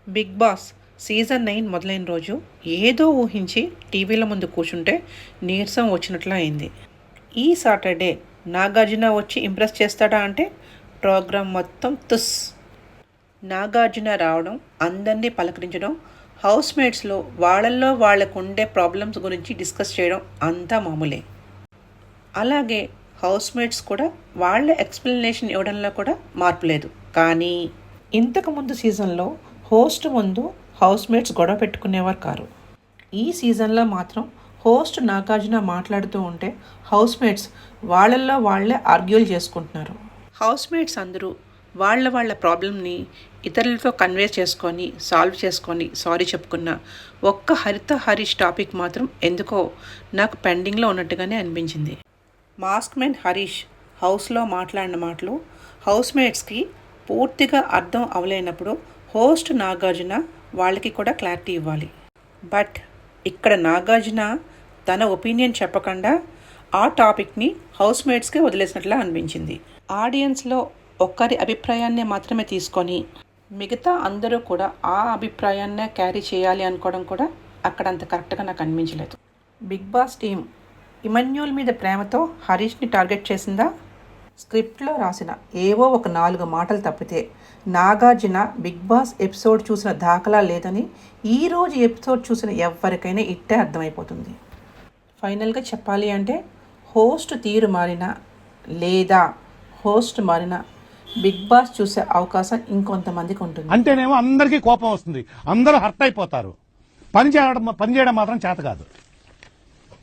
Big boss season 9 మొదలైన రోజు ఏదో ఊహించి టీవీల ముందు కూర్చుంటే నీరసం వచ్చినట్లు అయింది. ఈ సాటర్డే నాగార్జున వచ్చి ఇంప్రెస్ చేస్తాడా అంటే ప్రోగ్రాం మొత్తం తుస్. నాగార్జున రావడం, అందరినీ పలకరించడం, హౌస్ మేట్స్లో వాళ్ళల్లో వాళ్ళకు ఉండే ప్రాబ్లమ్స్ గురించి డిస్కస్ చేయడం అంతా మామూలే. అలాగే హౌస్ మేట్స్ కూడా వాళ్ళ ఎక్స్ప్లెనేషన్ ఇవ్వడంలో కూడా మార్పు లేదు. కానీ ఇంతకుముందు సీజన్లో హోస్ట్ ముందు హౌస్ మేట్స్ గొడవ పెట్టుకునేవారు కారు. ఈ సీజన్లో మాత్రం హోస్ట్ నాగార్జున మాట్లాడుతూ ఉంటే హౌస్ మేట్స్ వాళ్ళల్లో వాళ్ళే ఆర్గ్యూలు చేసుకుంటున్నారు. హౌస్ మేట్స్ అందరూ వాళ్ళ ప్రాబ్లమ్ని ఇతరులతో కన్వే చేసుకొని సాల్వ్ చేసుకొని సారీ చెప్పుకున్న ఒక్క హరీష్ టాపిక్ మాత్రం ఎందుకో నాకు పెండింగ్లో ఉన్నట్టుగానే అనిపించింది. మాస్క్ మెన్ హరీష్ హౌస్లో మాట్లాడిన మాటలు హౌస్ మేట్స్కి పూర్తిగా అర్థం అవలేనప్పుడు హోస్ట్ నాగార్జున వాళ్ళకి కూడా క్లారిటీ ఇవ్వాలి. బట్ ఇక్కడ నాగార్జున తన ఒపీనియన్ చెప్పకుండా ఆ టాపిక్ని హౌస్ మేట్స్కే వదిలేసినట్లా అనిపించింది. ఆడియన్స్లో ఒక్కరి అభిప్రాయాన్నే మాత్రమే తీసుకొని మిగతా అందరూ కూడా ఆ అభిప్రాయాన్నే క్యారీ చేయాలి అనుకోవడం కూడా అక్కడ అంత కరెక్ట్గా నాకు అనిపించలేదు. బిగ్ బాస్ టీం ఇమాన్యుయల్ మీద ప్రేమతో హరీష్ని టార్గెట్ చేసిందా? స్క్రిప్ట్లో రాసిన ఏవో ఒక 4 మాటలు తప్పితే నాగార్జున బిగ్ బాస్ ఎపిసోడ్ చూసిన దాఖలా లేదని ఈరోజు ఎపిసోడ్ చూసిన ఎవరికైనా ఇట్టే అర్థమైపోతుంది. ఫైనల్గా చెప్పాలి అంటే హోస్ట్ తీరు మారినా లేదా హోస్ట్ మారినా బిగ్ బాస్ చూసే అవకాశం ఇంకొంతమందికి ఉంటుంది. అంటేనేమో అందరికీ కోపం వస్తుంది, అందరూ హర్ట్ అయిపోతారు. పని చేయడం మాత్రం చేత కాదు.